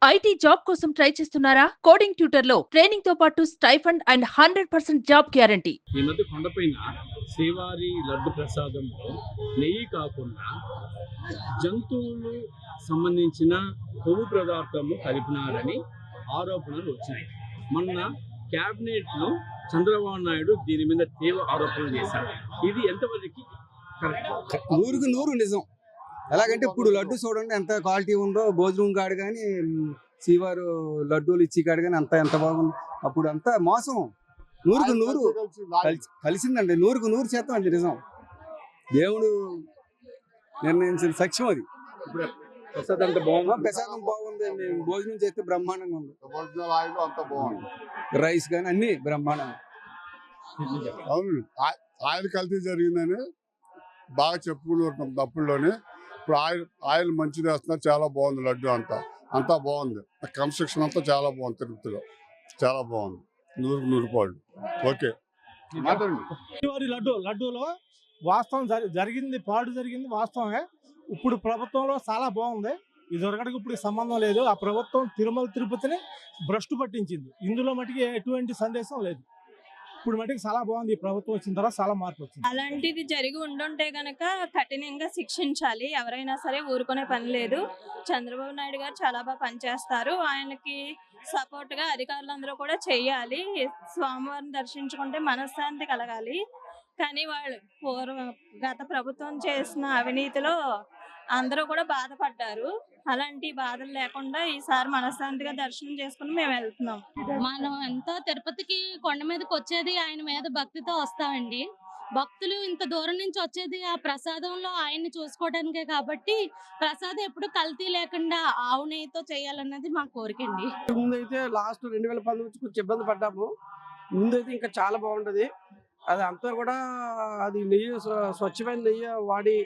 IT job కోసం try చేస్తున్నారా? Coding tutor లో ట్రైనింగ్ తో పాటు స్టైఫండ్ అండ్ 100% జాబ్ గ్యారంటీ. ఈ మధ్య కొండపైన శ్రీవారి లడ్డు ప్రసాదంలో నెయ్యి కాకుండా జంతువులు సంబంధించిన కొవ్వు పదార్థము కలిపినారని ఆరోపణలు వచ్చాయి. మొన్న క్యాబినెట్లో చంద్రబాబు నాయుడు దీని మీద తీవ్ర ఆరోపణలు చేశారు. ఇది ఎంతవరకు కరెక్ట్? 100కు 100 నిజం. ఎలాగంటే ఇప్పుడు లడ్డు చూడండి ఎంత క్వాలిటీ ఉందో, భోజనం కాడు కానీ శ్రీవారు లడ్డూలు ఇచ్చి కాడు కానీ అంత ఎంత బాగుంది. అప్పుడు అంతా మోసం 100కు 100 కలిసిందండి. 100కు 100% అది నిజం. దేవుడు నిర్ణయించిన సత్యం అది. ప్రసాదం అంత బాగుంది. ప్రసాదం బాగుంది. మేము భోజనం చేస్తే బ్రహ్మాండంగా ఉంది. అంత బాగుంది. రైస్ కానీ అన్ని బ్రహ్మాండంగా. అవును, ఆయిల్ కల్తీ జరిగిందని బాగా చెప్పుకుంటున్నాం తప్పుల్లోనే. ఇప్పుడు ఆయిల్ మంచిది వేస్తున్నారు. చాలా బాగుంది. లడ్డు అంతా బాగుంది. కన్స్ట్రక్షన్ అంతా చాలా బాగుంది. తిరుపతిలో చాలా బాగుంది. 100కు 100 పాళ్ళు. ఓకే మాట్లాడండి. లడ్డూలో వాస్తవం జరిగింది, పాడు జరిగింది వాస్తవమే. ఇప్పుడు ప్రభుత్వంలో చాలా బాగుంది. ఇదివరకటికి ఇప్పుడు సంబంధం లేదు. ఆ ప్రభుత్వం తిరుమల తిరుపతిని భ్రష్టు పట్టించింది. ఇందులో మటుకి ఎటువంటి సందేశం లేదు. ఇప్పుడు మటుకు చాలా బాగుంది. ఈ ప్రభుత్వం వచ్చిన తర్వాత చాలా మార్పు వచ్చింది. అలాంటిది జరిగి ఉండుంటే గనక కఠినంగా శిక్షించాలి. ఎవరైనా సరే ఊరుకునే పని లేదు. చంద్రబాబు నాయుడు గారు చాలా బాగా పనిచేస్తారు. ఆయనకి సపోర్ట్ గా అధికారులందరూ కూడా చెయ్యాలి. స్వామివారిని దర్శించుకుంటే మనశ్శాంతి కలగాలి. కానీ వాళ్ళు గత ప్రభుత్వం చేసిన అవినీతిలో అందరూ కూడా బాధపడ్డారు. అలాంటి బాధలు లేకుండా ఈసారి మనశ్శాంతిగా దర్శనం చేసుకుని మేము వెళ్తున్నాం. మనం ఎంతో తిరుపతికి కొండ మీదకి వచ్చేది ఆయన మీద భక్తితో వస్తామండి. భక్తులు ఇంత దూరం నుంచి వచ్చేది ఆ ప్రసాదంలో ఆయన్ని చూసుకోవడానికే కాబట్టి ప్రసాదం ఎప్పుడు కల్తీ లేకుండా ఆవు నెయ్యితో చేయాలన్నది మా కోరికండి. ముందైతే లాస్ట్ 2010 నుంచి కొంచెం ఇబ్బంది పడ్డాము. ముందైతే ఇంకా చాలా బాగుంటది. అది అంతా కూడా అది నెయ్యి స్వచ్ఛమైన నెయ్యి వాడి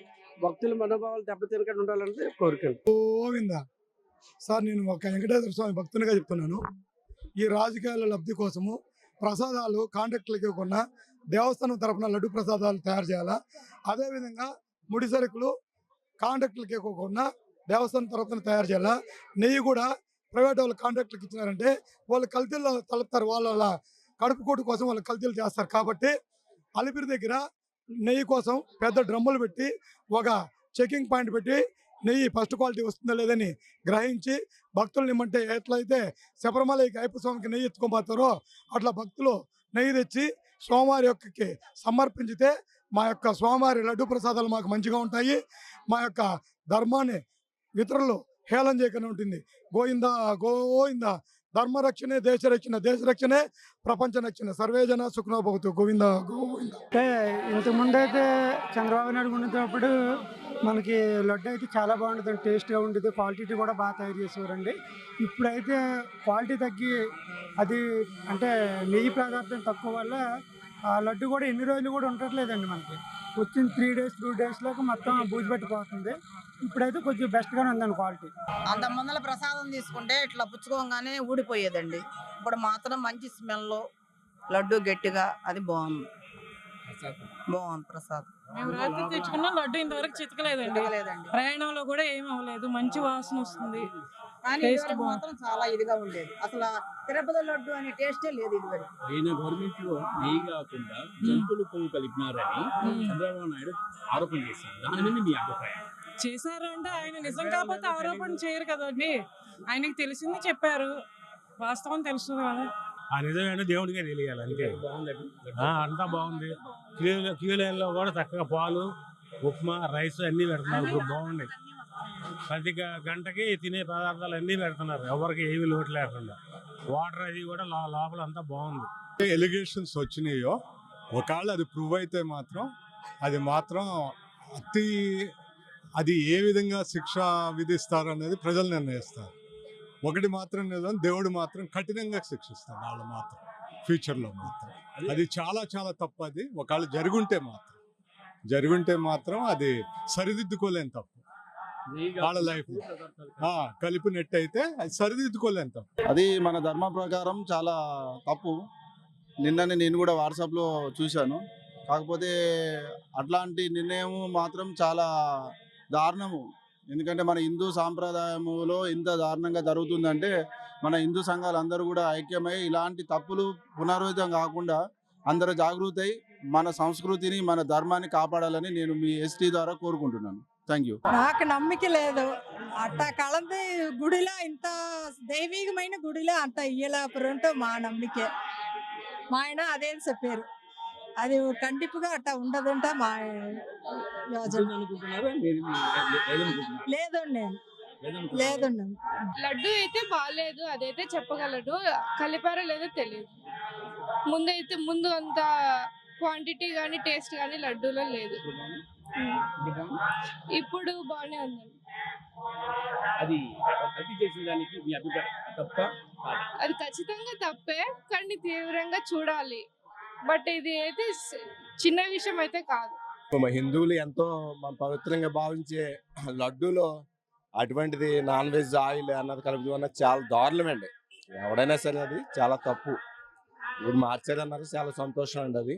భక్తుల మనోభావాలు దెబ్బతినకుండా ఉండాలంటే కోరికండి. గోవిందా సార్, నేను ఒక వెంకటేశ్వర స్వామి భక్తునిగా చెప్తున్నాను. ఈ రాజకీయాల లబ్ధి కోసము ప్రసాదాలు కాంట్రాక్టులకి ఇవ్వకుండా దేవస్థానం తరఫున లడ్డు ప్రసాదాలు తయారు చేయాలా. అదేవిధంగా ముడి సరుకులు కాంట్రాక్టులకి ఇవ్వకుండా దేవస్థానం తరఫున తయారు చేయాలా. నెయ్యి కూడా ప్రైవేట్ వాళ్ళు కాంట్రాక్టులకు ఇచ్చినారంటే వాళ్ళు కల్తీలు తలుపుతారు. వాళ్ళ కడుపు కోటు కోసం వాళ్ళు కల్తీలు చేస్తారు. కాబట్టి అలిపిరి దగ్గర నెయ్యి కోసం పెద్ద డ్రమ్ములు పెట్టి ఒక చెకింగ్ పాయింట్ పెట్టి నెయ్యి ఫస్ట్ క్వాలిటీ వస్తుందో లేదని గ్రహించి భక్తులు నిమ్మంటే ఎట్లయితే శబరిమలకి అయ్యప్ప స్వామికి నెయ్యి ఎత్తుకోబోతారో అట్లా భక్తులు నెయ్యి తెచ్చి స్వామివారి యొక్కకి సమర్పించితే మా యొక్క స్వామివారి లడ్డు ప్రసాదాలు మాకు మంచిగా ఉంటాయి. మా యొక్క ధర్మాన్ని ఇతరులు హేళన చేయకుండా ఉంటుంది. గోవిందా గోవిందా, ధర్మరక్షణే దేశరక్షణ, దేశరక్షణే ప్రపంచ రక్షణ, సర్వేజన సుఖనో భవతు, గోవిందా గోవిందా. అంటే ఇంతకుముందు అయితే చంద్రబాబు నాయుడు ఉన్నప్పుడు మనకి లడ్డు అయితే చాలా బాగుంటుంది. టేస్ట్గా ఉండేది. క్వాలిటీ కూడా బాగా తయారు చేసేవారండి. ఇప్పుడైతే క్వాలిటీ తగ్గి అది అంటే నెయ్యి పదార్థం తక్కువ వల్ల ఆ లడ్డు కూడా ఎన్ని రోజులు కూడా ఉండట్లేదండి. మనకి వచ్చిన 3 days 2 daysలోకి మొత్తం బూజు పెట్టిపోతుంది. ఇప్పుడైతే కొంచెం బెస్ట్గానే ఉందండి క్వాలిటీ. అంత ముందల ప్రసాదం తీసుకుంటే ఇట్లా పుచ్చుకోగానే ఊడిపోయేదండి. ఇప్పుడు మాత్రం మంచి స్మెల్, లడ్డు గట్టిగా, అది బాగుంది ప్రసాదం. మేము రాత్రి తెచ్చుకున్న లడ్డు ఇంతవరకు చితకలేదండి. ప్రయాణంలో కూడా ఏమి అవ్వలేదు. మంచి వాసన వస్తుంది. మాత్రం చాలా ఇదిగా ఉండేది. అసలు తిరుపతి లడ్డు అనే టేస్టే లేదు ఇదివరకు. అయిన గవర్నమెంట్ లో నెయ్యి కాకుండా జంతువులు కొవ్వు కలిపినారని చంద్రబాబు నాయుడు ఆరోపణ చేశారు. దాని మీద మీ అభిప్రాయం? చేశారు అంటే ఆయన నిజం కాకపోతే ఆరోపణ చేయరు కదండి. ఆయనకి తెలిసింది చెప్పారు. వాస్తవం తెలుస్తుంది కదా. ఆ నిజమైన దేవుడికే తెలియాలి అంతే. అంతా బాగుంది. క్యూ లైన్లో కూడా చక్కగా పాలు, ఉప్మా, రైస్ అన్నీ పెడుతున్నారు. ఇప్పుడు బాగుంది. ప్రతి గంటకి తినే పదార్థాలు అన్నీ పెడుతున్నారు. ఎవరికి ఏమీ లోటు లేకుండా. వాటర్ అది కూడా లోపల అంతా బాగుంది. ఎలిగేషన్స్ వచ్చినాయో ఒకవేళ అది ప్రూవ్ అయితే మాత్రం అది మాత్రం అది ఏ విధంగా శిక్ష విధిస్తారు అనేది ప్రజలు నిర్ణయిస్తారు. ఒకటి మాత్రం నిజం, దేవుడు మాత్రం కఠినంగా శిక్షిస్తాడు వాళ్ళు మాత్రం ఫ్యూచర్లో మాత్రం. అది చాలా చాలా తప్పు. అది ఒకవేళ జరుగుంటే మాత్రం అది సరిదిద్దుకోలేని తప్పు. వాళ్ళ లైఫ్ కలిపినట్టు అయితే అది సరిదిద్దుకోలేని తప్పు. అది మన ధర్మ ప్రకారం చాలా తప్పు. నిన్ననే నేను కూడా వాట్సాప్లో చూశాను. కాకపోతే అట్లాంటి నిర్ణయం మాత్రం చాలా దారుణము. ఎందుకంటే మన హిందూ సాంప్రదాయములో ఇంత దారుణంగా జరుగుతుందంటే మన హిందూ సంఘాలు అందరూ కూడా ఐక్యమై ఇలాంటి తప్పులు పునరావృతం కాకుండా అందరూ జాగృతి అయి మన సంస్కృతిని మన ధర్మాన్ని కాపాడాలని నేను మీ ఎస్టీ ద్వారా కోరుకుంటున్నాను. Thank you. నాకు నమ్మిక లేదు. అట్టా కలది గుడిలో ఇంత దైవికమైన గుడిలో అంత ఇయ్యలేపురంటూ మా నమ్మికే. మా ఆయన అదే చెప్పారు. అది కండిపుగా అట్టా ఉండదంట మా యోజన. లేదండి లేదండి. లడ్డు అయితే బాగాలేదు, అదైతే చెప్పగలడు. కలిపారో లేదో తెలియదు. ముందు అంత క్వాంటిటీ కానీ టేస్ట్ కానీ లడ్డూలో లేదు. ఇప్పుడు బాగానే ఉందండి. అది కల్తీ చేసిన దానికి మీ అభిప్రాయం తప్ప? అది ఖచ్చితంగా తప్పే, కానీ తీవ్రంగా చూడాలి. బట్ ఇది అయితే చిన్న విషయం అయితే కాదు. మా హిందువులు ఎంతో పవిత్రంగా భావించే లడ్డూలో అటువంటిది నాన్ వెజ్ ఆయిల్ అన్నది కలుపుతూ అన్నది చాలా దారుణమండి. ఎవడైనా సరే అది చాలా తప్పు. ఇప్పుడు మార్చారన్నారు, చాలా సంతోషం అండి అది.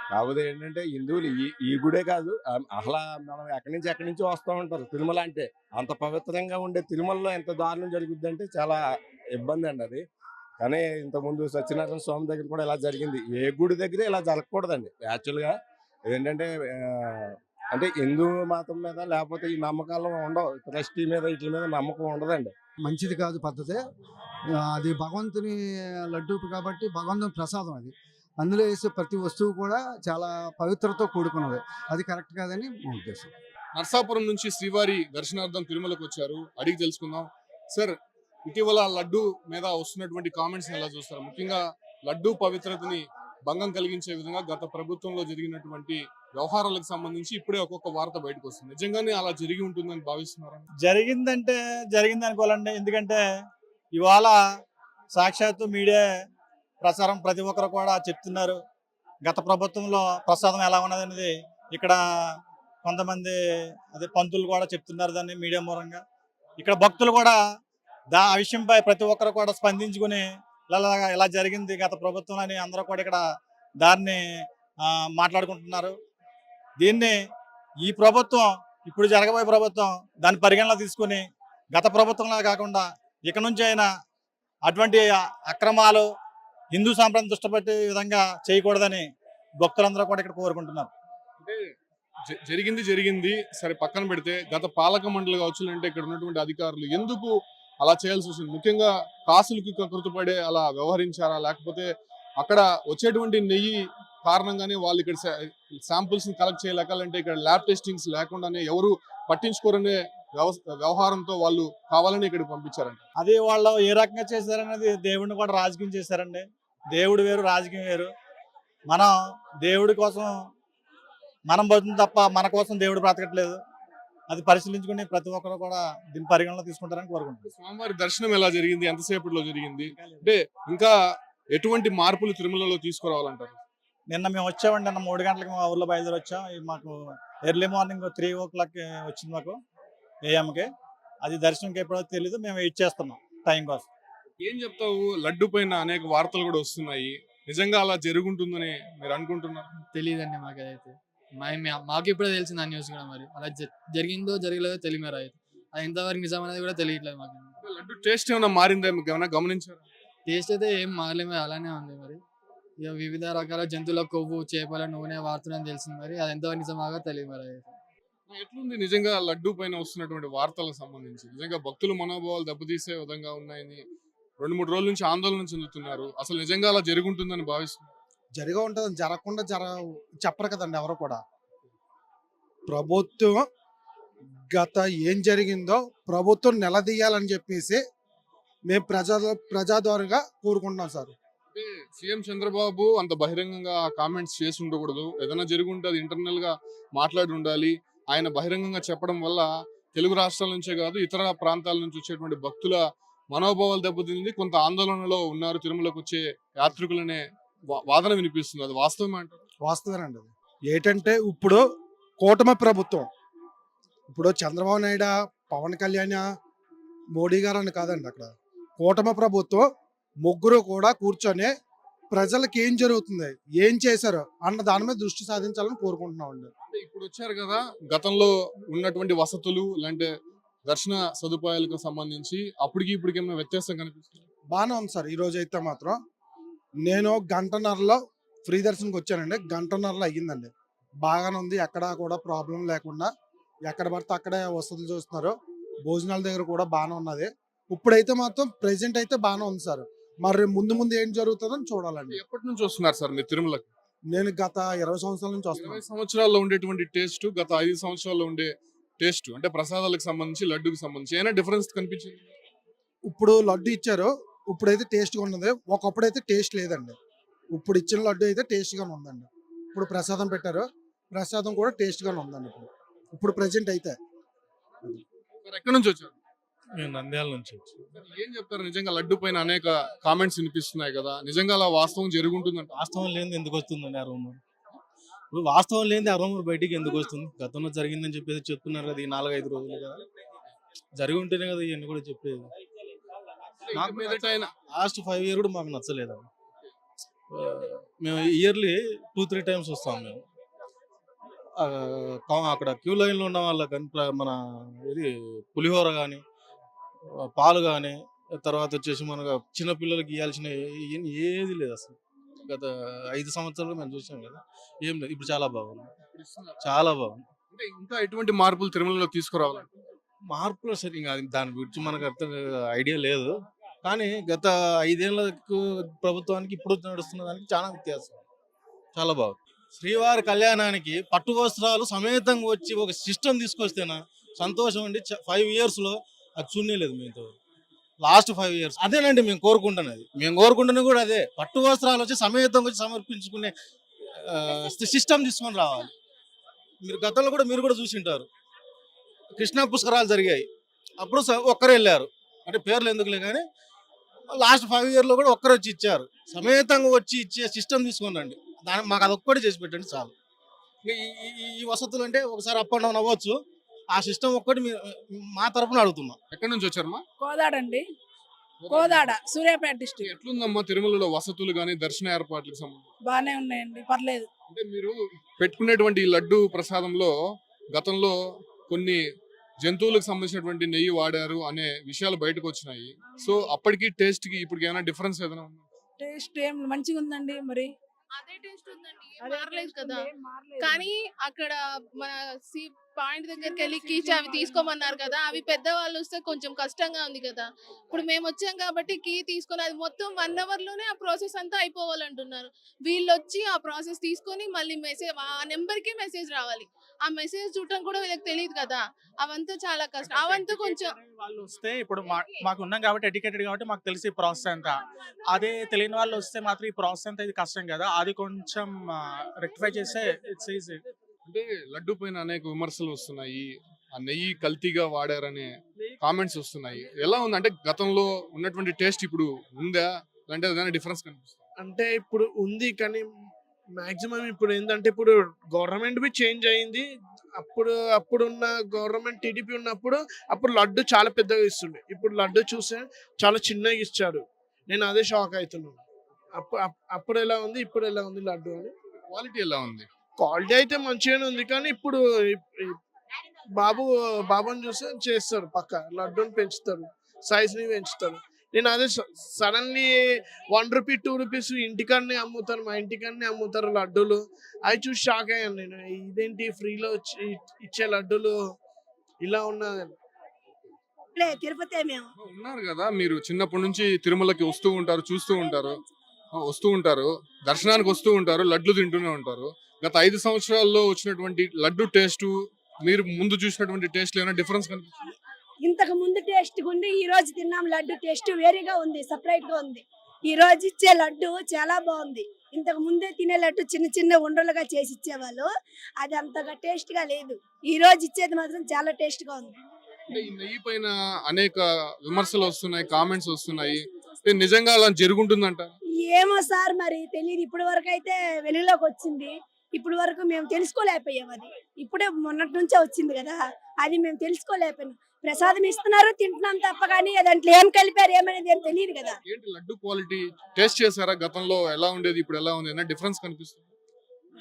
కాకపోతే ఏంటంటే హిందువులు ఈ గుడే కాదు, అసలు మనం ఎక్కడి నుంచి వస్తూ ఉంటారు. తిరుమల అంటే అంత పవిత్రంగా ఉండే తిరుమలలో ఎంత దారుణం జరుగుద్ది అంటే చాలా ఇబ్బంది అండి అది. కానీ ఇంతకుముందు సత్యనారాయణ స్వామి దగ్గర కూడా ఇలా జరిగింది. ఏ గుడి దగ్గర ఇలా జరగకూడదండి. యాక్చువల్గా ఏంటంటే అంటే హిందూ మతం మీద లేకపోతే ఈ నమ్మకాలు ఉండవు, ట్రస్టీ మీద వీటి మీద నమ్మకం ఉండదండి. మంచిది కాదు పద్ధతి. అది భగవంతుని లడ్డూ కాబట్టి భగవంతుని ప్రసాదం అది. అందులో వేసే ప్రతి వస్తువు కూడా చాలా పవిత్రతో కూడుకున్నది. అది కరెక్ట్ కాదని మా ఉద్దేశం. నర్సాపురం నుంచి శ్రీవారి దర్శనార్థం తిరుమలకు వచ్చారు. అడిగి తెలుసుకుందాం. సార్, ఇటీవల లడ్డు మీద వస్తున్నటువంటి కామెంట్స్ ఎలా చూస్తారు? ముఖ్యంగా లడ్డు పవిత్రతని భంగం కలిగించే విధంగా గత ప్రభుత్వంలో జరిగినటువంటి వ్యవహారాలకు సంబంధించి ఇప్పుడే ఒక్కొక్క వార్త బయటకు వస్తుంది. నిజంగానే అలా జరిగి ఉంటుందని భావిస్తున్నారా? జరిగిందంటే జరిగింది అనుకోవాలండి. ఎందుకంటే ఇవాళ సాక్షాత్తు మీడియా ప్రచారం ప్రతి ఒక్కరు కూడా చెప్తున్నారు. గత ప్రభుత్వంలో ప్రసాదం ఎలా ఉన్నదనేది ఇక్కడ కొంతమంది పంతులు కూడా చెప్తున్నారు దాన్ని మీడియా మూలంగా. ఇక్కడ భక్తులు కూడా ఆ విషయంపై ప్రతి ఒక్కరు కూడా స్పందించుకుని ఇలా జరిగింది గత ప్రభుత్వం అని అందరూ కూడా ఇక్కడ దాన్ని మాట్లాడుకుంటున్నారు. దీన్ని ఈ ప్రభుత్వం, ఇప్పుడు జరగబోయే ప్రభుత్వం దాన్ని పరిగణలో తీసుకుని గత ప్రభుత్వంలా కాకుండా ఇక నుంచి అయినా అటువంటి అక్రమాలు హిందూ సాంప్రదాయం దృష్టిపెట్టే విధంగా చేయకూడదని భక్తులందరూ కూడా ఇక్కడ కోరుకుంటున్నారు. అంటే జరిగింది సరే పక్కన పెడితే గత పాలక మండలి కావచ్చు, అంటే ఇక్కడ ఉన్నటువంటి అధికారులు ఎందుకు అలా చేయాల్సి వచ్చింది? ముఖ్యంగా కాసులకి కృతపడే అలా వ్యవహరించారా, లేకపోతే అక్కడ వచ్చేటువంటి నెయ్యి కారణంగానే వాళ్ళు ఇక్కడ శాంపుల్స్ ని కలెక్ట్ చేయలేక, అంటే ఇక్కడ ల్యాబ్ టెస్టింగ్స్ లేకుండానే ఎవరు పట్టించుకోరనే వ్యవహారంతో వాళ్ళు కావాలని ఇక్కడికి పంపించారంట. అది వాళ్ళు ఏ రకంగా చేశారనేది దేవుడిని కూడా రాజకీయం చేశారండి. దేవుడు వేరు, రాజకీయం వేరు. మనం దేవుడి కోసం మనం బతుకుతుంది తప్ప మన కోసం దేవుడు బ్రతకట్లేదు. అది పరిశీలించుకుని ప్రతి ఒక్కరు కూడా దీని పరిగణలో తీసుకుంటారని కోరుకుంటున్నాను. స్వామివారి దర్శనం ఎలా జరిగింది? ఎంతసేపట్లో జరిగింది? అంటే ఇంకా ఎటువంటి మార్పులు తిరుమలలో తీసుకురావాలంటారు? నిన్న మేము వచ్చామండి. నిన్న 3 గంటలకు మా ఊర్లో బయలుదేరి వచ్చాం. మాకు ఎర్లీ మార్నింగ్ 3 o'clock వచ్చింది మాకు ఏఎంకి. అది దర్శనంకి ఎప్పుడో తెలీదు, మేము వెయిట్ చేస్తున్నాం టైం కోసం. ఏం చెప్తావు? లడ్డు పైన అనేక వార్తలు కూడా వస్తున్నాయి. నిజంగా అలా జరుగుంటుందని మీరు అనుకుంటున్నారు? తెలియదండి మాకు. అదైతే మాకు ఇప్పుడే తెలిసింది ఆ న్యూస్ కూడా. మరి అలా జరిగిందో జరగలేదో తెలియదు. మరి అయితే అది ఎంతవరకు నిజం అనేది కూడా తెలియట్లేదు మాకు. లడ్డు టేస్ట్ ఏమైనా మారిందా? ఏమైనా గమనించారు? టేస్ట్ అయితే ఏం మారలేదు, అలానే ఉంది. మరి ఇక వివిధ రకాల జంతువుల కొవ్వు, చేపల నూనె వాడుతున్నాయని తెలిసింది. మరి అది ఎంతవరకు నిజమాగా తెలియదు. మరి అయితే ఎట్లుంది నిజంగా లడ్డు పైన వస్తున్నటువంటి వార్తలకు సంబంధించి? నిజంగా భక్తుల మనోభావాలు దెబ్బతీసే విధంగా ఉన్నాయని 2-3 రోజుల నుంచి ఆందోళన చెందుతున్నారు. అసలు నిజంగా అలా జరుగుంటుందని భావిస్తున్నారు? జరిగా ఉంటుంది, జరగకుండా చెప్పరు కదండి ఎవరు కూడా. ప్రభుత్వం గత ఏం జరిగిందో ప్రభుత్వం నిలదీయాలని చెప్పేసి మేము ప్రజా ద్వారంగా కోరుకుంటున్నాం సార్. అంటే సీఎం చంద్రబాబు అంత బహిరంగంగా కామెంట్స్ చేసి ఉండకూడదు. ఏదైనా జరిగి ఉంటే అది ఇంటర్నల్ గా మాట్లాడి ఉండాలి. ఆయన బహిరంగంగా చెప్పడం వల్ల తెలుగు రాష్ట్రాల నుంచే కాదు ఇతర ప్రాంతాల నుంచి వచ్చేటువంటి భక్తుల మనోభావాలు దెబ్బతింది. కొంత ఆందోళనలో ఉన్నారు తిరుమలకు వచ్చే యాత్రికులనే వాదన వినిపిస్తుంది. అది వాస్తవమే అంటారు? వాస్తవేనండి. అది ఏంటంటే ఇప్పుడు కూటమి ప్రభుత్వం, ఇప్పుడు చంద్రబాబు నాయుడు, పవన్ కళ్యాణ్, మోడీ గారు అని కాదండి, అక్కడ కూటమి ప్రభుత్వం ముగ్గురు కూడా కూర్చొని ప్రజలకు ఏం జరుగుతుంది, ఏం చేశారు అన్న దాని మీద దృష్టి సాధించాలని కోరుకుంటున్నాం అండి. ఇప్పుడు వచ్చారు కదా, గతంలో ఉన్నటువంటి వసతులు లేదంటే దర్శన సదుపాయాలకు సంబంధించి అప్పటికి ఇప్పటికి ఏమైనా వ్యత్యాసం కనిపిస్తుంది? బాగానే ఉంది సార్. ఈ రోజు అయితే మాత్రం నేను గంటన్నరలో ఫ్రీ దర్శనంకి వచ్చానండి. గంటన్నరలో అయ్యిందండి. బాగానే ఉంది. ఎక్కడా కూడా ప్రాబ్లం లేకుండా ఎక్కడ పడితే అక్కడే వసతులు చూస్తున్నారు. భోజనాల దగ్గర కూడా బాగానే ఉన్నది. ఇప్పుడైతే మాత్రం ప్రెసెంట్ అయితే బాగానే ఉంది సార్. మరి ముందు ముందు ఏం జరుగుతుందని చూడాలండి. ఎప్పటి నుంచి వస్తున్నారు సార్ మీరు తిరుమలకి? నేను గత 20 సంవత్సరాల నుంచి వస్తున్నాను. 20 సంవత్సరాల్లో ఉండేటువంటి టేస్ట్ గత 5 సంవత్సరాల్లో ఉండే టేస్ట్ అంటే ప్రసాదాలకు సంబంధించి లడ్డుకి సంబంధించి ఏమైనా డిఫరెన్స్ కనిపించింది? ఇప్పుడు లడ్డు ఇచ్చారు. ఇప్పుడైతే టేస్ట్గా ఉన్నది. ఒకప్పుడైతే టేస్ట్ లేదండి. ఇప్పుడు ఇచ్చిన లడ్డు అయితే టేస్ట్గానే ఉందండి. ఇప్పుడు ప్రసాదం పెట్టారు. ప్రసాదం కూడా టేస్ట్గానే ఉందండి. ఇప్పుడు ప్రెసెంట్ అయితే. మరి ఎక్కడి నుంచి వచ్చారు? మేము నంద్యాల నుంచి ఏం చెప్తారు? నిజంగా లడ్డు పైన అనేక కామెంట్స్ వినిపిస్తున్నాయి కదా, నిజంగా అలా వాస్తవం జరుగుంటుందంట? వాస్తవం లేనిది ఎందుకు వస్తుందండి ఆ రూమర్? ఇప్పుడు వాస్తవం లేనిది ఆ రూమర్ బయటికి ఎందుకు వస్తుంది? గతంలో జరిగిందని చెప్పేసి చెప్తున్నారు కదా, ఈ 4-5 రోజులుగా జరిగి ఉంటేనే కదా ఇవన్నీ కూడా చెప్పేది. నాకు లాస్ట్ 5 ఇయర్ కూడా మాకు నచ్చలేదు. మేము ఇయర్లీ 2-3 టైమ్స్ వస్తాం మేము. అక్కడ క్యూ లైన్లో ఉన్న వాళ్ళకి మన ఇది పులిహోర కానీ పాలు కానీ తర్వాత వచ్చేసి మన చిన్నపిల్లలకి ఇవ్వాల్సిన ఏది లేదు అసలు. గత 5 సంవత్సరాలు మేము చూసాం కదా, ఏం లేదు. ఇప్పుడు చాలా బాగుంది, చాలా బాగుంది. అంటే ఇంకా ఎటువంటి మార్పులు తిరుమలలో తీసుకురావాలి? మార్పులు సరే ఇంకా దాని గురించి మనకు అర్థం ఐడియా లేదు. కానీ గత 5 ఏళ్ళకు ప్రభుత్వానికి ఇప్పుడు నడుస్తున్న దానికి చాలా వ్యత్యాసం, చాలా బాగుంది. శ్రీవారి కళ్యాణానికి పట్టు వస్త్రాలు సమేతంగా వచ్చి ఒక సిస్టమ్ తీసుకొస్తేనా సంతోషం అండి. 5 ఇయర్స్లో అది చూడలేదు మీతో. లాస్ట్ 5 ఇయర్స్ అదేనండి మేము కోరుకుంటున్నది. మేము కోరుకుంటున్నది కూడా అదే. పట్టు వస్త్రాలు వచ్చి సమేతంగా వచ్చి సమర్పించుకునే సిస్టమ్ తీసుకొని రావాలి. మీరు గతంలో కూడా మీరు కూడా చూసి ఉంటారు, కృష్ణా పుష్కరాలు జరిగాయి. అప్పుడు ఒక్కరు వెళ్ళారు, అంటే పేర్లు ఎందుకులే కానీ లాస్ట్ 5 ఇయర్లో కూడా ఒక్కరు వచ్చి ఇచ్చారు. సమేతంగా వచ్చి ఇచ్చే సిస్టమ్ తీసుకున్నాండి. దానికి మాకు అదొక్కటి చేసి పెట్టండి చాలు. ఈ వసతులు అంటే ఒకసారి అప్ అండ్ డౌన్ అవ్వచ్చు. ఆ సిస్టమ్ ఒక్కటి మా తరపున అడుగుతున్నాం. ఎక్కడి నుంచి వచ్చారమ్మా? కోదాడ అండి, కోదాడ, సూర్యాపేట డిస్ట్రిక్ట్. ఎట్లుందమ్మా తిరుమలలో వసతులు కానీ దర్శన ఏర్పాట్లకు సంబంధించి? బాగానే ఉన్నాయండి, పర్లేదు. అంటే మీరు పెట్టుకునేటువంటి ఈ లడ్డు ప్రసాదంలో గతంలో కొన్ని జంతువులకు సంబంధించినటువంటి నెయ్యి వాడారు అనే విషయాలు బయటకు వచ్చినాయి. సో అప్పటికి టేస్ట్ కి ఇప్పటికి ఏమైనా డిఫరెన్స్ ఏదైనా ఉందా? టేస్ట్ ఏం మంచిగా ఉందండి. మరి అదే టేస్ట్ ఉందండి, ఏం మారలేదు కదా. కానీ అక్కడ మన పాయింట్ దగ్గరికి వెళ్ళి కీచి అవి తీసుకోమన్నారు కదా, అవి పెద్దవాళ్ళు వస్తే కొంచెం కష్టంగా ఉంది కదా. ఇప్పుడు మేము వచ్చాం కాబట్టి కీ తీసుకొని అది మొత్తం 1 అవర్లోనే ఆ ప్రాసెస్ అంతా అయిపోవాలంటున్నారు. వీళ్ళు వచ్చి ఆ ప్రాసెస్ తీసుకొని మళ్ళీ మెసేజ్ ఆ నెంబర్కి మెసేజ్ రావాలి. ఆ మెసేజ్ చూడటం కూడా వీళ్ళకి తెలియదు కదా, అవంతా చాలా కష్టం. అవంతా కొంచెం వాళ్ళు వస్తే ఇప్పుడు మాకు ఉన్నాం కాబట్టి ఎడ్యుకేటెడ్ కాబట్టి మాకు తెలిసి ఈ ప్రాసెస్ అంతా. అదే తెలియని వాళ్ళు వస్తే మాత్రం ఈ ప్రాసెస్ అంతా ఇది కష్టం కదా, అది కొంచెం రెక్టిఫై చేస్తే ఇట్స్ ఈజీ. అంటే లడ్డు పైన అనేక విమర్శలు వస్తున్నాయి, ఆ నెయ్యి కల్తీగా వాడారనే కామెంట్స్ వస్తున్నాయి. ఎలా ఉంది అంటే గతంలో ఉన్నటువంటి టేస్ట్ ఇప్పుడు ఉందా, అంటే ఏదైనా డిఫరెన్స్ కనిపిస్తుంది? అంటే ఇప్పుడు ఉంది కానీ మాక్సిమం ఇప్పుడు ఏంటంటే ఇప్పుడు గవర్నమెంట్ బి చేంజ్ అయింది. అప్పుడున్న గవర్నమెంట్ టీడీపీ ఉన్నప్పుడు అప్పుడు లడ్డు చాలా పెద్దగా ఇస్తుండే. ఇప్పుడు లడ్డు చూస్తే చాలా చిన్నగా ఇచ్చాడు. నేను అదే షాక్ అవుతున్నాను. అప్పుడు ఎలా ఉంది, ఇప్పుడు ఎలా ఉంది లడ్డు అని. క్వాలిటీ ఎలా ఉంది? క్వాలిటీ అయితే మంచిగానే ఉంది కానీ ఇప్పుడు బాబుని చూస్తే చేస్తారు, పక్క లడ్డూని పెంచుతారు, సైజ్ని పెంచుతారు. నేను అదే సడన్లీ 1 రూపీ 2 రూపీస్ ఇంటికాడనే అమ్ముతారు, మా ఇంటికాడనే అమ్ముతారు లడ్డూలు. అవి చూసి షాక్ అయ్యాను నేను. ఇదేంటి ఫ్రీలో ఇచ్చే లడ్డూలు ఇలా ఉన్నదని. తిరుపతి మేము ఉన్నారు కదా, మీరు చిన్నప్పటి నుంచి తిరుమలకి వస్తూ ఉంటారు, చూస్తూ ఉంటారు, వస్తూ ఉంటారు, దర్శనానికి వస్తూ ఉంటారు, లడ్లు తింటూనే ఉంటారు. గత 5 సంవత్సరాల్లో వచ్చినటువంటి లడ్డు టేస్ట్ మీరు ముందు చూసినటువంటి టేస్ట్ ఏమైనా డిఫరెన్స్ కనిపిస్తుంది? ఇంతకు ముందు టేస్ట్ ఉంది, ఈ రోజు తిన్నాం లడ్డు టేస్ట్ వేరేగా ఉంది, సపరేట్ గా ఉంది. ఈ రోజు ఇచ్చే లడ్డు చాలా బాగుంది. ఇంతకు ముందే తినే లడ్డు చిన్న చిన్న ఉండలుగా చేసి ఇచ్చేవాళ్ళు, అది అంతగా టేస్ట్ గా లేదు. ఈ రోజు ఇచ్చేది మాత్రం చాలా టేస్ట్ గా ఉంది. ఈ నెయ్యి పైన అనేక విమర్శలు వస్తున్నాయి, కామెంట్స్ వస్తున్నాయి. నిజంగా అలా జరుగుతుందంట? ఏమో సార్, మరి తెలియదు. ఇప్పటి వరకు అయితే వెలుగులోకి వచ్చింది, ఇప్పుడు వరకు మేము తెలుసుకోలేకపోయాం. అది ఇప్పుడే మొన్నటి నుంచే వచ్చింది కదా, అది మేము తెలుసుకోలేకపోయాం. ప్రసాదం ఇస్తున్నారు, తింటున్నాం తప్ప కానీ దాంట్లో ఏం కలిపారు ఏమనేది ఏం తెలియదు కదా. ఏంటి లడ్డు క్వాలిటీ టేస్ట్ చేశారా? గతంలో ఎలా ఉండేది, ఇప్పుడు ఎలా ఉంది, డిఫరెన్స్ కనిపిస్తుంది?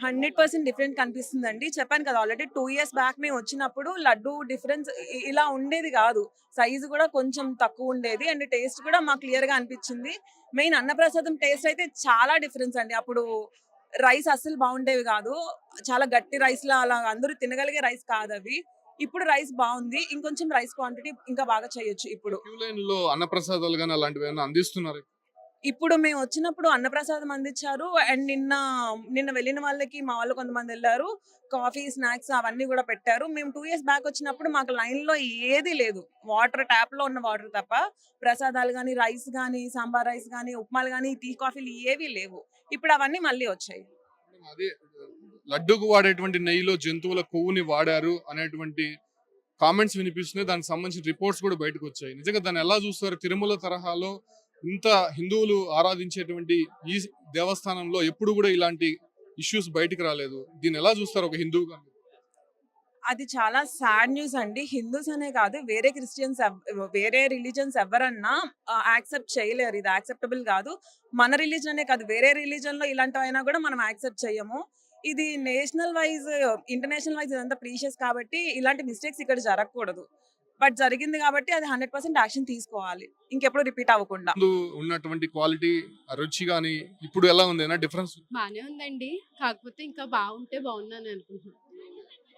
100% డిఫరెంట్ కనిపిస్తుందండి. చెప్పాను కదా ఆల్రెడీ 2 ఇయర్స్ బ్యాక్ మేము వచ్చినప్పుడు లడ్డు డిఫరెన్స్ ఇలా ఉండేది కాదు. సైజు కూడా కొంచెం తక్కువ ఉండేది అండ్ టేస్ట్ కూడా మాకు క్లియర్‌గా అనిపించింది. మెయిన్ అన్నప్రసాదం టేస్ట్ అయితే చాలా డిఫరెన్స్ అండి. అప్పుడు రైస్ అస్సలు బాగుండేవి కాదు. చాలా గట్టి రైస్‌లా అలా అందరూ తినగలిగే రైస్ కాదవి. ఇప్పుడు రైస్ బాగుంది. ఇంకొంచెం రైస్ క్వాంటిటీ ఇంకా బాగా చేయొచ్చు ఇప్పుడు. క్యూ లైన్ లో అన్నప్రసాదాలు గానీ అలాంటివి ఏమైనా అందిస్తున్నారు? ఇప్పుడు మేము వచ్చినప్పుడు అన్నప్రసాదం అందించారు అండ్ నిన్న వెళ్ళిన వాళ్ళకి మా వాళ్ళు కొంతమంది వెళ్ళారు. కాఫీ, స్నాక్స్ అవన్నీ కూడా పెట్టారు. మేము 2 ఇయర్స్ బ్యాక్ వచ్చినప్పుడు మాకు లైన్‌లో ఏదీ లేదు. వాటర్ ట్యాప్‌లో ఉన్న వాటర్ తప్ప ప్రసాదాలు గానీ, రైస్ గానీ, సాంబార్ రైస్ గానీ, ఉప్మాలు గానీ, టీ, కాఫీలు ఏవీ లేవు. ఇప్పుడు అవన్నీ మళ్ళీ వచ్చాయి. అదే లడ్డూకు వాడేటువంటి నెయ్యిలో జంతువుల కొవ్వుని వాడారు అనేటువంటి కామెంట్స్ వినిపిస్తున్నాయి. దానికి సంబంధించిన రిపోర్ట్స్ కూడా బయటకు వచ్చాయి. నిజంగా దాన్ని ఎలా చూస్తారు? తిరుమల తరహాలో ఇంత హిందువులు ఆరాధించేటువంటి ఈ దేవస్థానంలో ఎప్పుడు కూడా ఇలాంటి ఇష్యూస్ బయటికి రాలేదు. దీన్ని ఎలా చూస్తారు ఒక హిందువుగా? అది చాలా సాడ్ న్యూస్ అండి. హిందూస్ అనే కాదు వేరే క్రిస్టియన్స్ వేరే రిలీజన్స్ ఎవరన్నా యాక్సెప్ట్ చేయలేరు. ఇది యాక్సెప్టబుల్ కాదు. మన రిలీజన్ అనే కాదు వేరే రిలీజన్ లో ఇలాంటివైనా కూడా మనం యాక్సెప్ట్ చేయము. ఇది నేషనల్ వైజ్ ఇంటర్నేషనల్ వైజ్ ఇదంతా ప్రీషియస్ కాబట్టి ఇలాంటి మిస్టేక్స్ ఇక్కడ జరగకూడదు. బట్ జరిగింది కాబట్టి అది 100% యాక్షన్ తీసుకోవాలి. ఇంకెప్పుడు రిపీట్ అవ్వకుండా. ముందు ఉన్నటువంటి క్వాలిటీ, రుచి గానీ ఇప్పుడు ఎలా ఉంది? డిఫరెన్స్ బానే ఉందండి. కాకపోతే ఇంకా బాగుంటే బాగుందని అనుకుంటున్నాను.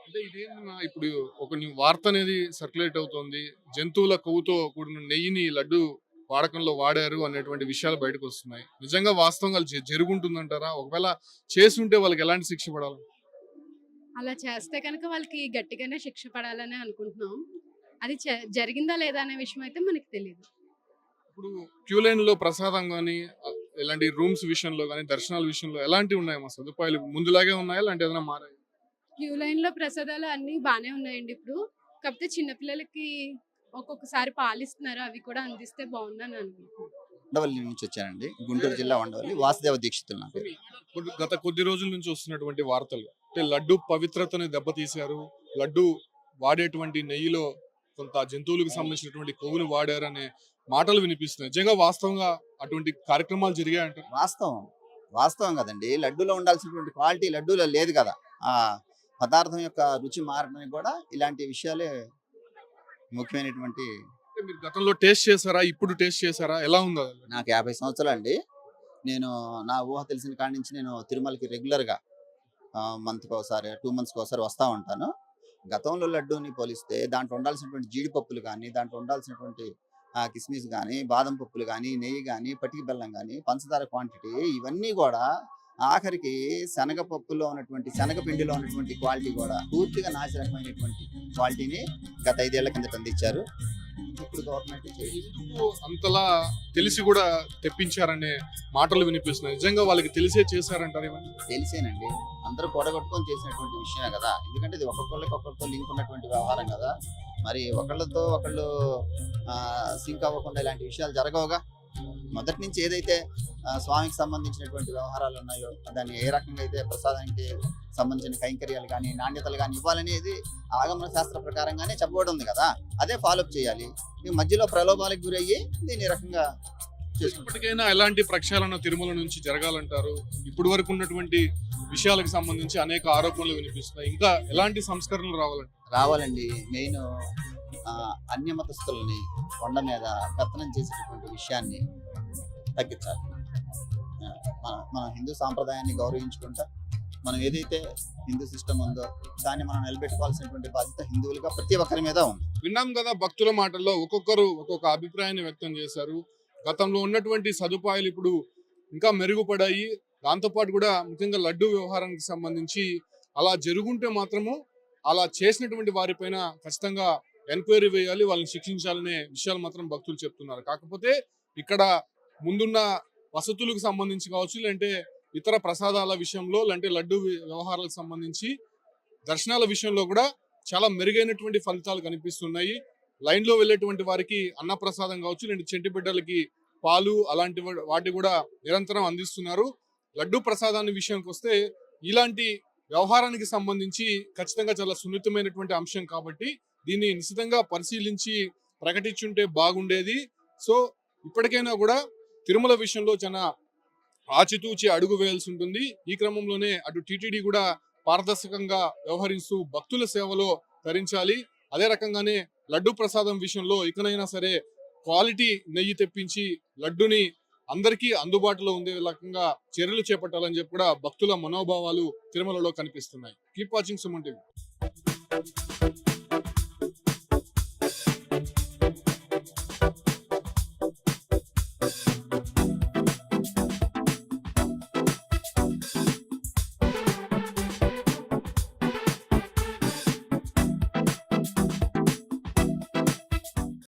అంటే ఇదేంటన్నా ఇప్పుడు ఒక వార్త అనేది సర్క్యులేట్ అవుతోంది. జంతువుల కొవ్వుతో కూడిన నెయ్యిని లడ్డు వాడకంలో వాడారు అనేటువంటి విషయాలు బయటకు వస్తున్నాయి. నిజంగా వాస్తవంగా జరుగుంటుందంటారా? ఒకవేళ చేసి ఉంటే వాళ్ళకి ఎలాంటి శిక్ష పడాలి? అలా చేస్తే కనుక వాళ్ళకి గట్టిగానే శిక్ష పడాలని అనుకుంటున్నాం. అది జరిగిందా లేదా అనే విషయం అయితే మనకి తెలియదు. ఇప్పుడు క్యూ లైన్ లో ప్రసాదం గానీ, ఇలాంటి రూమ్స్ విషయంలో గానీ, దర్శనాల విషయంలో ఎలాంటివి ఉన్నాయి? మా సదుపాయాలు ముందులాగే ఉన్నాయా? లేదంటే ఏదైనా మారాయి? క్యూ లైన్ లో ప్రసాదాలు అన్ని బానే ఉన్నాయండి ఇప్పుడు. కాకపోతే చిన్నపిల్లలకి ఒక్కొక్కసారి పాలిస్తున్నారు. అవి కూడా అందిస్తే బాగుందని అనుకుంటున్నాను. ఉండవల్లి నుంచి వచ్చానండి. గుంటూరు జిల్లా ఉండవల్లి. వాసుదేవ దీక్షితులు నా పేరు. గత కొద్ది రోజుల నుంచి వస్తున్నటువంటి వార్తలు అంటే లడ్డు పవిత్రతని దెబ్బతీశారు, లడ్డు వాడేటువంటి నెయ్యిలో కొంత జంతువులకు సంబంధించినటువంటి కొవ్వుని వాడారనే మాటలు వినిపిస్తున్నాయి. నిజంగా వాస్తవంగా అటువంటి కార్యక్రమాలు జరిగాయంటారు? వాస్తవం కదండి. లడ్డూలో ఉండాల్సినటువంటి క్వాలిటీ లడ్డూలో లేదు కదా. ఆ పదార్థం యొక్క రుచి మారడానికి కూడా ఇలాంటి విషయాలే ముఖ్యమైనటువంటి. మీరు గతంలో టేస్ట్ చేశారా? ఇప్పుడు టేస్ట్ చేశారా? ఎలా ఉందో? నాకు 50 సంవత్సరాలు అండి. నేను నా ఊహ తెలిసిన కాడి నుంచి నేను తిరుమలకి రెగ్యులర్గా మంత్కి ఒకసారి 2 మంత్స్కి ఒకసారి వస్తూ ఉంటాను. గతంలో లడ్డూని పోలిస్తే దాంట్లో ఉండాల్సినటువంటి జీడిపప్పులు కానీ, దాంట్లో ఉండాల్సినటువంటి కిస్మిస్ కానీ, బాదం పప్పులు కానీ, నెయ్యి కానీ, పటికి బెల్లం కానీ, పంచదార క్వాంటిటీ ఇవన్నీ కూడా ఆఖరికి శనగపప్పులో ఉన్నటువంటి శనగపిండిలో ఉన్నటువంటి క్వాలిటీ కూడా పూర్తిగా నాశనకమైనటువంటి క్వాలిటీని గత 5 ఏళ్ల కిందట అందించారు. ఇప్పుడు గవర్నమెంట్ అంతలా తెలిసి కూడా తెప్పించారనే మాటలు వినిపిస్తున్నాయి. నిజంగా వాళ్ళకి తెలిసే చేశారంటారు? తెలిసేనండి. అందరూ కూడగొట్టుకొని చేసినటువంటి విషయమే కదా. ఎందుకంటే ఇది ఒకరితో లింక్ ఉన్నటువంటి వ్యవహారం కదా. మరి ఒకళ్ళతో ఒకళ్ళు సింక్ అవ్వకుండా ఇలాంటి విషయాలు జరగవుగా. మొదటి నుంచి ఏదైతే స్వామికి సంబంధించినటువంటి వ్యవహారాలు ఉన్నాయో దాన్ని ఏ రకంగా అయితే ప్రసాదానికి సంబంధించిన కైంకర్యాలు కానీ, నాణ్యతలు కానీ ఇవ్వాలనేది ఆగమన శాస్త్ర ప్రకారంగానే చెప్పబడి ఉంది కదా. అదే ఫాలోఅప్ చేయాలి. ఈ మధ్యలో ప్రలోభాలకు గురయ్యి దీన్ని రకంగా ఇప్పటికైనా ఎలాంటి ప్రక్షాళన తిరుమల నుంచి జరగాలంటారు? ఇప్పటి వరకు ఉన్నటువంటి విషయాలకు సంబంధించి అనేక ఆరోపణలు వినిపిస్తున్నాయి. ఇంకా ఎలాంటి సంస్కరణలు రావాలండి? మెయిన్ అన్యమతస్తులని కొండ మీద పెత్తనం చేసేటటువంటి విషయాన్ని తగ్గించాలి. మన హిందూ సాంప్రదాయాన్ని గౌరవించుకుంటా మనం ఏదైతే హిందూ సిస్టమ్ ఉందో దాన్ని మనం నిలబెట్టుకోవాల్సినటువంటి బాధ్యత హిందువులుగా ప్రతి ఒక్కరి మీద ఉంది. విన్నాం కదా, భక్తుల మాటల్లో ఒక్కొక్కరు ఒక్కొక్క అభిప్రాయాన్ని వ్యక్తం చేశారు. గతంలో ఉన్నటువంటి సదుపాయాలు ఇప్పుడు ఇంకా మెరుగుపడాయి. దాంతోపాటు కూడా ముఖ్యంగా లడ్డు వ్యవహారానికి సంబంధించి అలా జరుగుంటే మాత్రము అలా చేసినటువంటి వారిపైన ఖచ్చితంగా ఎంక్వైరీ వేయాలి, వాళ్ళని శిక్షించాలనే విషయాలు మాత్రం భక్తులు చెప్తున్నారు. కాకపోతే ఇక్కడ ముందున్న వసతులకు సంబంధించి కావచ్చు, లేదంటే ఇతర ప్రసాదాల విషయంలో, లేదంటే లడ్డు వ్యవహారాలకు సంబంధించి దర్శనాల విషయంలో కూడా చాలా మెరుగైనటువంటి ఫలితాలు కనిపిస్తున్నాయి. లైన్ లో వెళ్ళేటువంటి వారికి అన్నప్రసాదం కావచ్చు, లేదంటే చెంటి బిడ్డలకి పాలు అలాంటి వాటి కూడా నిరంతరం అందిస్తున్నారు. లడ్డు ప్రసాదాన్ని విషయానికి వస్తే ఇలాంటి వ్యవహారానికి సంబంధించి ఖచ్చితంగా చాలా సున్నితమైనటువంటి అంశం కాబట్టి దీన్ని నిశ్చితంగా పరిశీలించి ప్రకటించుంటే బాగుండేది. సో ఇప్పటికైనా కూడా తిరుమల విషయంలో చాలా ఆచితూచి అడుగు వేయాల్సి ఉంటుంది. ఈ క్రమంలోనే అటు టీటీడీ కూడా పారదర్శకంగా వ్యవహరిస్తూ భక్తుల సేవలో తరించాలి. అదే రకంగానే లడ్డు ప్రసాదం విషయంలో ఇకనైనా సరే క్వాలిటీ నెయ్యి తెప్పించి లడ్డుని అందరికీ అందుబాటులో ఉండే రకంగా చర్యలు చేపట్టాలని చెప్పి కూడా భక్తుల మనోభావాలు తిరుమలలో కనిపిస్తున్నాయి. Keep watching Suman TV.